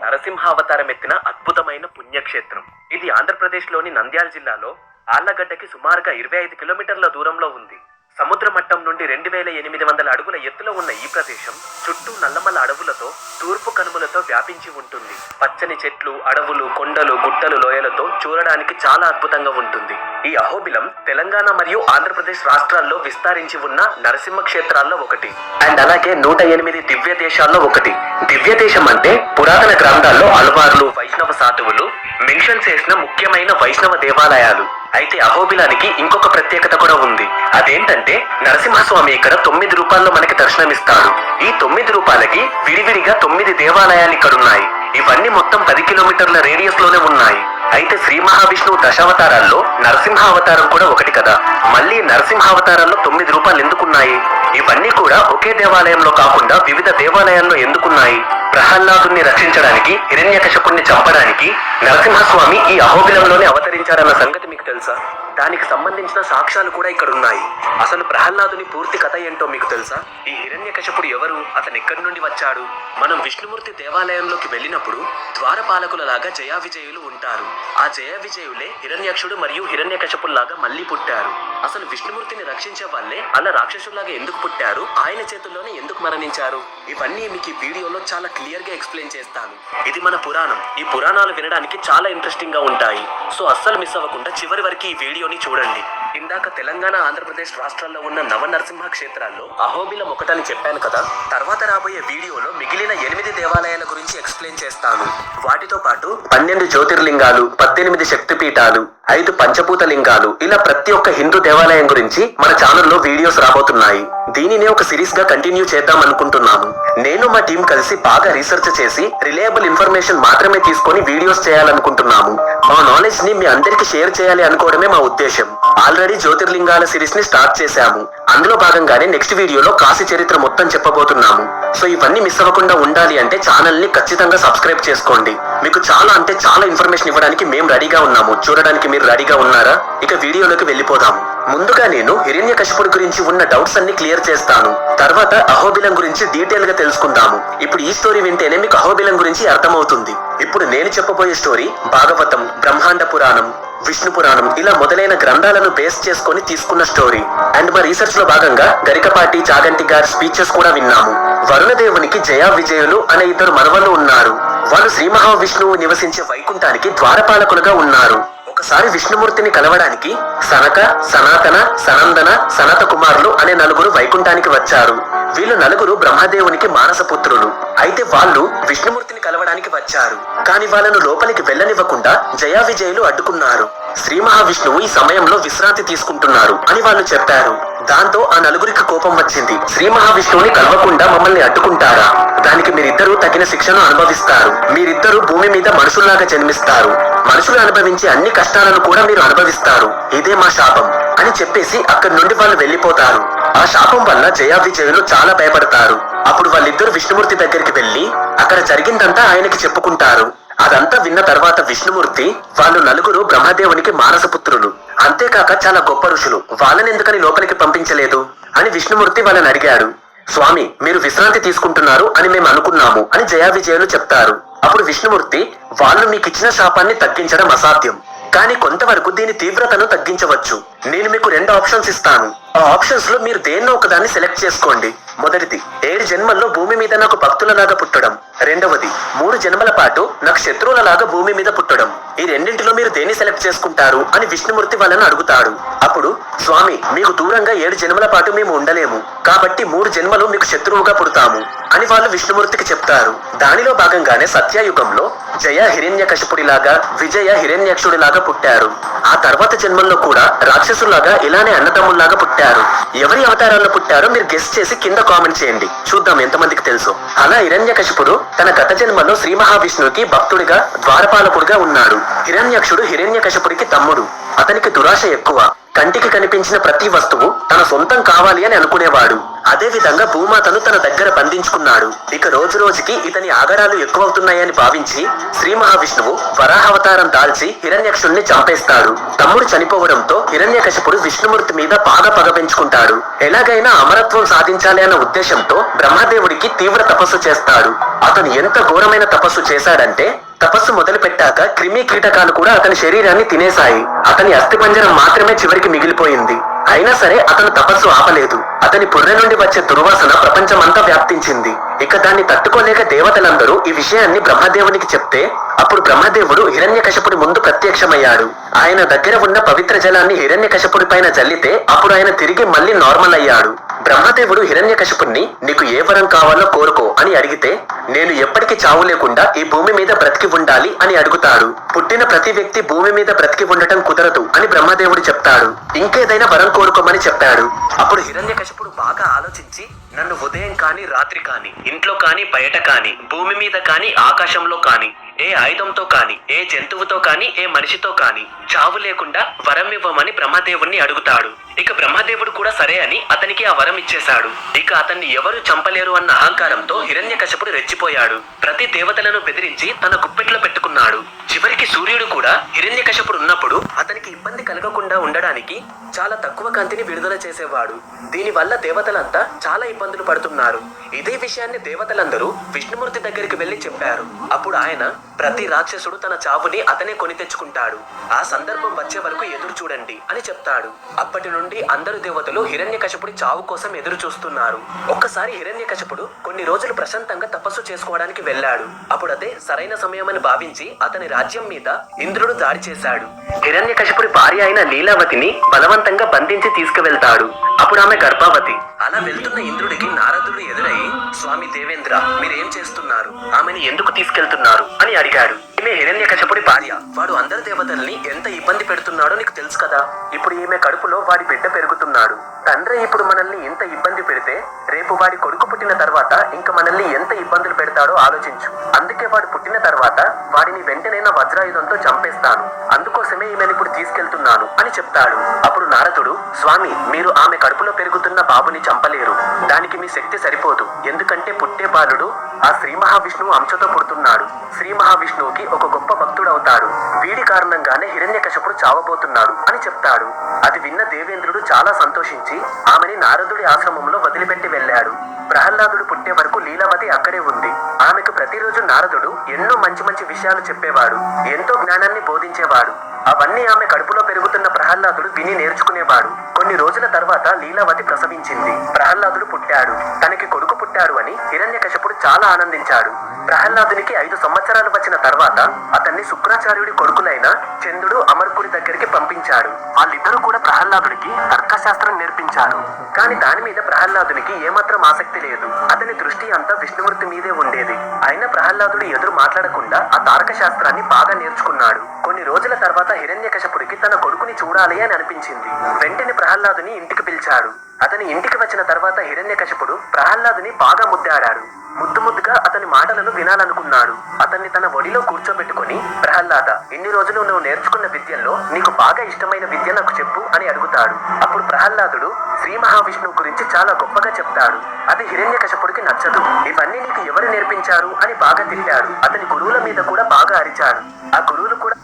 నరసింహావతారం ఎత్తిన అద్భుతమైన పుణ్యక్షేత్రం. ఇది ఆంధ్రప్రదేశ్ లోని నంద్యాల జిల్లాలో ఆళ్లగడ్డకి సుమారుగా 25 కిలోమీటర్ల దూరంలో ఉంది. సముద్ర మట్టం నుండి 2800 అడుగుల ఎత్తులో ఉన్న ఈ ప్రదేశం చుట్టూ నల్లమల అడవులతో, తూర్పు కనుమలతో వ్యాపించి ఉంటుంది. పచ్చని చెట్లు, అడవులు, కొండలు, గుట్టలు, లోయలతో చూడడానికి చాలా అద్భుతంగా ఉంటుంది. ఈ అహోబిలం తెలంగాణ మరియు ఆంధ్రప్రదేశ్ రాష్ట్రాల్లో విస్తరించి ఉన్న నరసింహ క్షేత్రాల్లో ఒకటి. అండ్ అలాగే 108 దివ్య దేశాల్లో ఒకటి. దివ్య దేశం అంటే పురాతన గ్రంథాల్లో అల్వార్లు, వైష్ణవ సాధువులు మెన్షన్ చేసిన ముఖ్యమైన వైష్ణవ దేవాలయాలు. అయితే అహోబిలానికి ఇంకొక ప్రత్యేకత కూడా ఉంది. అదేంటంటే నరసింహస్వామి ఇక్కడ 9 రూపాల్లో మనకి దర్శనమిస్తాడు. ఈ 9 రూపాలకి విడివిడిగా 9 దేవాలయాలు ఇక్కడున్నాయి. ఇవన్నీ మొత్తం 10 కిలోమీటర్ల రేడియస్ లోనే ఉన్నాయి. అయితే శ్రీ మహావిష్ణువు దశావతారాల్లో నరసింహావతారం కూడా ఒకటి కదా. మళ్ళీ నరసింహావతారాల్లో 9 రూపాలు ఎందుకున్నాయి? ఇవన్నీ కూడా ఒకే దేవాలయంలో కాకుండా వివిధ దేవాలయాల్లో ఎందుకున్నాయి? ప్రహ్లాదుని రక్షించడానికి, హిరణ్యకశపుణ్ణి చంపడానికి నరసింహస్వామి ఈ అహోబిలంలోనే అవతరించారన్న సంగతి మీకు తెలుసా? దానికి సంబంధించిన సాక్ష్యాలు కూడా ఇక్కడ ఉన్నాయి. అసలు ప్రహ్లాదుని పూర్తి కథ ఏంటో మీకు తెలుసా? ఈ హిరణ్యకశపుడు ఎవరు? అతను ఎక్కడి నుండి వచ్చాడు? మనం విష్ణుమూర్తి దేవాలయంలోకి వెళ్ళినప్పుడు ద్వారపాలకులలాగా జయా విజయులు ఉంటారు. ఆ జయ విజయులే హిరణ్యక్షుడు మరియు హిరణ్యకశపుల్లాగా మళ్ళీ పుట్టారు. అసలు విష్ణుమూర్తిని రక్షించే వాళ్ళే అలా రాక్షసుల్లాగా ఎందుకు పుట్టారు? ఆయన చేతుల్లోనే ఎందుకు మరణించారు? ఇవన్నీ మీకు ఈ వీడియోలో చాలా క్లియర్ గా ఎక్స్ప్లెయిన్ చేస్తాను. ఇది మన పురాణం. ఈ పురాణాలు వినడానికి చాలా ఇంట్రెస్టింగ్ గా ఉంటాయి. సో అస్సలు మిస్ అవ్వకుండా చివరి వరకు ఈ వీడియోని చూడండి. ఇందాక తెలంగాణ, ఆంధ్రప్రదేశ్ రాష్ట్రాల్లో ఉన్న నవనరసింహ క్షేత్రాల్లో అహోబిలం ఒకటని చెప్పాను కదా. తర్వాత రాబోయే వీడియోలో మిగిలిన 8 దేవాలయాల గురించి ఎక్స్ప్లెయిన్ చేస్తాను. వాటితో పాటు 12 జ్యోతిర్లింగాలు, 18 శక్తిపీఠాలు, 5 పంచభూత లింగాలు, ఇలా ప్రతి ఒక్క హిందూ దేవాలయం గురించి మన ఛానల్లో వీడియోస్ రాబోతున్నాయి. దీనినే ఒక సిరీస్ గా కంటిన్యూ చేద్దాం అనుకుంటున్నాము. నేను మా టీం కలిసి బాగా రీసెర్చ్ చేసి రిలయబుల్ ఇన్ఫర్మేషన్ మాత్రమే తీసుకొని వీడియోస్ చేయాలనుకుంటున్నాము. మా నాలెడ్జ్ ని మీ అందరికి షేర్ చేయాలి అనుకోవడమే మా ఉద్దేశం. ఆల్రెడీ జ్యోతిర్లింగాల సిరీస్ ని స్టార్ట్ చేశాము. అందులో భాగంగానే నెక్స్ట్ వీడియోలో కాశీ చరిత్ర మొత్తం చెప్పబోతున్నాము. సో ఇవన్నీ మిస్ అవ్వకుండా ఉండాలి అంటే ఛానల్ ని ఖచ్చితంగా సబ్స్క్రైబ్ చేసుకోండి. మీకు చాలా అంటే చాలా ఇన్ఫర్మేషన్ ఇవ్వడానికి మేము రెడీగా ఉన్నాము. చూడడానికి మీరు రెడీగా ఉన్నారా? ఇక వీడియోలోకి వెళ్ళిపోదాం. ముందుగా నేను హిరణ్యకశిపుడి గురించి ఉన్న డౌట్స్ అన్ని క్లియర్ చేస్తాను. తర్వాత అహోబిలం గురించి డీటెయిల్ గా తెలుసుకుందాము. ఇప్పుడు ఈ స్టోరీ వింటేనే మీకు అహోబిలం గురించి అర్థమవుతుంది. ఇప్పుడు నేను చెప్పబోయే స్టోరీ భాగవతం, బ్రహ్మాండ పురాణం, విష్ణు పురాణం ఇలా మొదలైన గ్రంథాలను బేస్ చేసుకొని తీసుకున్న స్టోరీ. అండ్ మా రీసెర్చ్ లో భాగంగా గరికపాటి, చాగంటి గారి స్పీచెస్ కూడా విన్నాము. వరుణదేవునికి జయా విజయులు అనే 2 మనవలు ఉన్నారు. వాళ్ళు శ్రీ మహావిష్ణువు నివసించే వైకుంఠానికి ద్వారపాలకులుగా ఉన్నారు. ఒకసారి విష్ణుమూర్తిని కలవడానికి సనక, సనాతన, సనందన, సనత కుమారులు అనే 4 వైకుంఠానికి వచ్చారు. వీళ్ళు 4 బ్రహ్మదేవునికి మానసపుత్రులు. అయితే వాళ్ళు విష్ణుమూర్తిని కలవడానికి వచ్చారు. కానీ వాళ్ళను లోపలికి వెళ్ళనివ్వకుండా జయా విజయులు అడ్డుకున్నారు. శ్రీ మహావిష్ణువు ఈ సమయంలో విశ్రాంతి తీసుకుంటున్నారు అని వాళ్ళు చెప్పారు. దాంతో ఆ 4కి కోపం వచ్చింది. శ్రీ మహావిష్ణువుని కలవకుండా మమ్మల్ని అడ్డుకుంటారా? దానికి మీరిద్దరూ తగిన శిక్షను అనుభవిస్తారు. మీరిద్దరూ భూమి మీద మనుషుల్లాగా జన్మిస్తారు. మనుషులు అనుభవించే అన్ని కష్టాలను కూడా మీరు అనుభవిస్తారు. ఇదే మా శాపం అని చెప్పేసి అక్కడి నుండి వాళ్ళు వెళ్ళిపోతారు. ఆ శాపం వల్ల జయా విజయులు చాలా భయపడతారు. అప్పుడు వాళ్ళిద్దరు విష్ణుమూర్తి దగ్గరికి వెళ్లి అక్కడ జరిగిందంతా ఆయనకి చెప్పుకుంటారు. అదంతా విన్న తర్వాత విష్ణుమూర్తి, వాళ్ళు 4 బ్రహ్మదేవునికి మానసపుత్రులు, అంతేకాక చాలా గొప్ప ఋషులు, వాళ్ళని ఎందుకని లోపలికి పంపించలేదు అని విష్ణుమూర్తి వాళ్ళని అడిగాడు. స్వామి, మీరు విశ్రాంతి తీసుకుంటున్నారు అని మేము అనుకున్నాము అని జయా విజయులు చెప్తారు. అప్పుడు విష్ణుమూర్తి, వాళ్ళు మీకు ఇచ్చిన శాపాన్ని తగ్గించడం అసాధ్యం, కానీ కొంతవరకు దీని తీవ్రతను తగ్గించవచ్చు. నేను మీకు 2 ఆప్షన్స్ ఇస్తాను. ఆ ఆప్షన్స్ లో మీరు దేన్నో ఒకదాన్ని సెలెక్ట్ చేసుకోండి. మొదటిది, 7 జన్మల్లో భూమి మీద నాకు భక్తులలాగా పుట్టడం. రెండవది, 3 జన్మల పాటు నాకు శత్రువులలాగా భూమి మీద పుట్టడం. ఈ రెండింటిలో మీరు దేన్ని సెలెక్ట్ చేసుకుంటారు అని విష్ణుమూర్తి వాళ్ళని అడుగుతాడు. అప్పుడు, స్వామి, మీకు దూరంగా 7 జన్మల పాటు మేము ఉండలేము, కాబట్టి 3 జన్మలు మీకు శత్రువుగా పుడతాము అని వాళ్ళు విష్ణుమూర్తికి చెప్తారు. దానిలో భాగంగానే సత్యయుగంలో జయ హిరణ్యకశిపుడిలాగా, విజయ హిరణ్యక్షుడిలాగా పుట్టారు. ఆ తర్వాత జన్మల్లో కూడా రాక్షసులాగా ఇలానే అన్నదమ్ముల్లాగా పుట్టారు. ఎవరి అవతారాల్లో పుట్టారో మీరు గెస్ చేసి కింద కామెంట్ చేయండి. చూద్దాం ఎంతమందికి తెలుసు. అలా హిరణ్యకశిపుడు తన గత జన్మలో శ్రీ మహావిష్ణువుకి భక్తుడిగా, ద్వారపాలకుడిగా ఉన్నాడు. హిరణ్యక్షుడు హిరణ్యకశిపుడికి తమ్ముడు. అతనికి దురాశ ఎక్కువ. కంటికి కనిపించిన ప్రతి వస్తువు తన సొంతం కావాలి అని అనుకునేవాడు. అదే విధంగా భూమాతను తన దగ్గర బంధించుకున్నాడు. ఇక రోజు రోజుకి ఇతని ఆగడాలు ఎక్కువవుతున్నాయని భావించి శ్రీ మహావిష్ణువు వరాహావతారం దాల్చి హిరణ్యక్షుణ్ణి చంపేస్తాడు. తమ్ముడు చనిపోవడంతో హిరణ్యకశిపుడు విష్ణుమూర్తి మీద బాగా పగ పెంచుకుంటాడు. ఎలాగైనా అమరత్వం సాధించాలి అన్న ఉద్దేశంతో బ్రహ్మదేవుడికి తీవ్ర తపస్సు చేస్తాడు. అతను ఎంత ఘోరమైన తపస్సు చేశాడంటే తపస్సు మొదలు పెట్టాక క్రిమి కీటకాలు కూడా అతని శరీరాన్ని తినేశాయి. అతని అస్థిపంజరం మాత్రమే చివరికి మిగిలిపోయింది. అయినా సరే అతను తపస్సు ఆపలేదు. అతని పుర్రె నుండి వచ్చే దుర్వాసన ప్రపంచమంతా వ్యాప్తించింది. ఇక దాన్ని తట్టుకోలేక దేవతలందరూ ఈ విషయాన్ని బ్రహ్మదేవునికి చెప్తే అప్పుడు బ్రహ్మదేవుడు హిరణ్యకశపుడి ముందు ప్రత్యక్షమయ్యాడు. ఆయన దగ్గర ఉన్న పవిత్ర జలాన్ని హిరణ్యకశపుడి పైన జల్లితే అప్పుడు ఆయన తిరిగి మళ్ళీ నార్మల్ అయ్యాడు. బ్రహ్మదేవుడు హిరణ్యకశపుణ్ణి నీకు ఏ వరం కావాలో కోరుకో అని అడిగితే నేను ఎప్పటికీ చావు లేకుండా ఈ భూమి మీద బ్రతికి ఉండాలి అని అడుగుతాడు. పుట్టిన ప్రతి వ్యక్తి భూమి మీద బ్రతికి ఉండటం కుదరదు అని బ్రహ్మదేవుడు చెప్తాడు. ఇంకేదైనా వరం కోరుకోమని చెప్పాడు. అప్పుడు హిరణ్యకశపుడు బాగా ఆలోచించి నన్ను ఉదయం కాని రాత్రి కాని ఇంట్లో కాని బయట కాని భూమి మీద కాని ఆకాశంలో కాని ఏ ఆయుధంతో కాని ఏ జంతువుతో కాని ఏ మనిషితో కాని చావు లేకుండా వరం ఇవ్వమని బ్రహ్మదేవుణ్ణి అడుగుతాడు. ఇక బ్రహ్మదేవుడు కూడా సరే అని అతనికి ఆ వరం ఇచ్చేశాడు. ఇక అతన్ని ఎవరు చంపలేరు అన్న అహంకారంతో హిరణ్యకశపుడు రెచ్చిపోయాడు. ప్రతి దేవతలను బెదిరించి తన గుప్పెట్లో పెట్టుకున్నాడు. చివరికి సూర్యుడు కూడా హిరణ్యకశపుడు ఉన్నప్పుడు అతనికి ఇబ్బంది కలగకుండా ఉండడానికి చాలా తక్కువ కాంతిని విడుదల చేసేవాడు. దీనివల్ల దేవతలంతా చాలా ఇబ్బందులు పడుతున్నారు. ఇదే విషయాన్ని దేవతలందరూ విష్ణుమూర్తి దగ్గరికి వెళ్లి చెప్పారు. అప్పుడు ఆయన ప్రతి రాక్షసుడు తన చావుని అతనే కొని తెచ్చుకుంటాడు. ఆ సందర్భం వచ్చే వరకు ఎదురు చూడండి అని చెప్తాడు. అప్పటి నుండి అందరు దేవతలు హిరణ్యకశపుడి చావు కోసం ఎదురు చూస్తున్నారు. ఒక్కసారి హిరణ్యకశపుడు కొన్ని రోజులు ప్రశాంతంగా తపస్సు చేసుకోవడానికి వెళ్ళాడు. అప్పుడు అదే సరైన సమయమని భావించి అతని రాజ్యం మీద ఇంద్రుడు దాడి చేశాడు. హిరణ్యకశపుడి భార్య అయిన లీలావతిని బలవంతంగా బంధించి తీసుకువెళ్తాడు. అప్పుడు ఆమె గర్భవతి. అలా వెళ్తున్న ఇంద్రుడికి నారదుడు ఎదురై స్వామి దేవేంద్ర మీరేం చేస్తున్నారు, ఆమెని ఎందుకు తీసుకెళ్తున్నారు అని అడిగాడు. ఈమె హిరణ్యకశపుడి భార్య. వాడు అందరి దేవతల్ని ఎంత ఇబ్బంది పెడుతున్నాడో నీకు తెలుసు కదా. ఇప్పుడు ఈమె కడుపులో వాడి బిడ్డ పెరుగుతున్నాడు. తండ్రి ఇప్పుడు మనల్ని ఇంత ఇబ్బంది పెడితే రేపు వాడి కొడుకు పుట్టిన తర్వాత ఇంకా మనల్ని ఎంత ఇబ్బందులు పెడతాడో ఆలోచించు. అందుకే వాడు పుట్టిన తర్వాత వాడిని వెంటనే వజ్రాయుధంతో చంపేస్తాను. అందుకోసమే ఈమెను ఇప్పుడు తీసుకెళ్తున్నాను అని చెప్తాడు. అప్పుడు నారదుడు స్వామి మీరు ఆమె కడుపులో పెరుగుతున్న బాబుని చంపలేరు. దానికి మీ శక్తి సరిపోదు. ఎందుకంటే పుట్టే బాలుడు ఆ శ్రీ మహావిష్ణువు అంశతో పుడుతున్నాడు. శ్రీ మహావిష్ణువుకి ఒక గొప్ప భక్తుడవుతాడు. వీడి కారణంగానే హిరణ్యకశపుడు చావబోతున్నాడు అని చెప్తాడు. అది విన్న దేవేంద్రుడు చాలా సంతోషించి ఆమెని నారదుడి ఆశ్రమంలో వదిలిపెట్టి వెళ్ళాడు. ప్రహ్లాదుడు పుట్టే వరకు లీలావతి అక్కడే ఉంది. ఆమెకు ప్రతిరోజు నారదుడు ఎన్నో మంచి మంచి విషయాలు చెప్పేవాడు. ఎంతో జ్ఞానాన్ని బోధించేవాడు. అవన్నీ ఆమె కడుపులో పెరుగుతున్న ప్రహ్లాదుడు విని నేర్చుకునేవాడు. కొన్ని రోజుల తర్వాత లీలావతి ప్రసవించింది. ప్రహ్లాదుడు పుట్టాడు. తనకి కొడుకు పుట్టాడు అని హిరణ్యకశపుడు చాలా ఆనందించాడు. ప్రహ్లాదునికి 5 సంవత్సరాలు వచ్చిన తర్వాత అతన్ని శుక్రాచార్యుడి కొడుకులైన చంద్రుడు అమర్కుడి దగ్గరికి పంపించాడు. వాళ్ళిద్దరూ కూడా ప్రహ్లాదుడికి తర్కశాస్త్రం నేర్పించారు. కానీ దాని మీద ప్రహ్లాదునికి ఏమాత్రం ఆసక్తి లేదు. అతని దృష్టి అంతా విష్ణుమూర్తి మీదే ఉండేది. అయినా ప్రహ్లాదుడు ఎదురు మాట్లాడకుండా ఆ తారక శాస్త్రాన్ని బాగా నేర్చుకున్నాడు. కొన్ని రోజుల తర్వాత హిరణ్యకశపుడికి తన కొడుకుని చూడాలి అని అనిపించింది. వెంటనే ప్రహ్లాదుని ఇంటికి పిలిచాడు. అతని ఇంటికి వచ్చిన తర్వాత హిరణ్యకశపుడు ప్రహ్లాదుని బాగా ముద్దాడాడు. ముద్దుగా అతని మాటలను వినాలనుకున్నాడు. అతన్ని తన ఒడిలో కూర్చోబెట్టుకుని ప్రహ్లాద ఇన్ని రోజులు నువ్వు నేర్చుకున్న విద్యల్లో నీకు బాగా ఇష్టమైన విద్య నాకు చెప్పు అని అడుగుతాడు. అప్పుడు ప్రహ్లాదుడు శ్రీ మహావిష్ణువు గురించి చాలా గొప్పగా చెప్తాడు. అది హిరణ్యకశపుడికి నచ్చదు. ఇవన్నీ నీకు ఎవరు నేర్పించారు అని బాగా తిట్టాడు. అతని గురువుల మీద కూడా బాగా అరిచాడు. ఆ గురువులు కూడా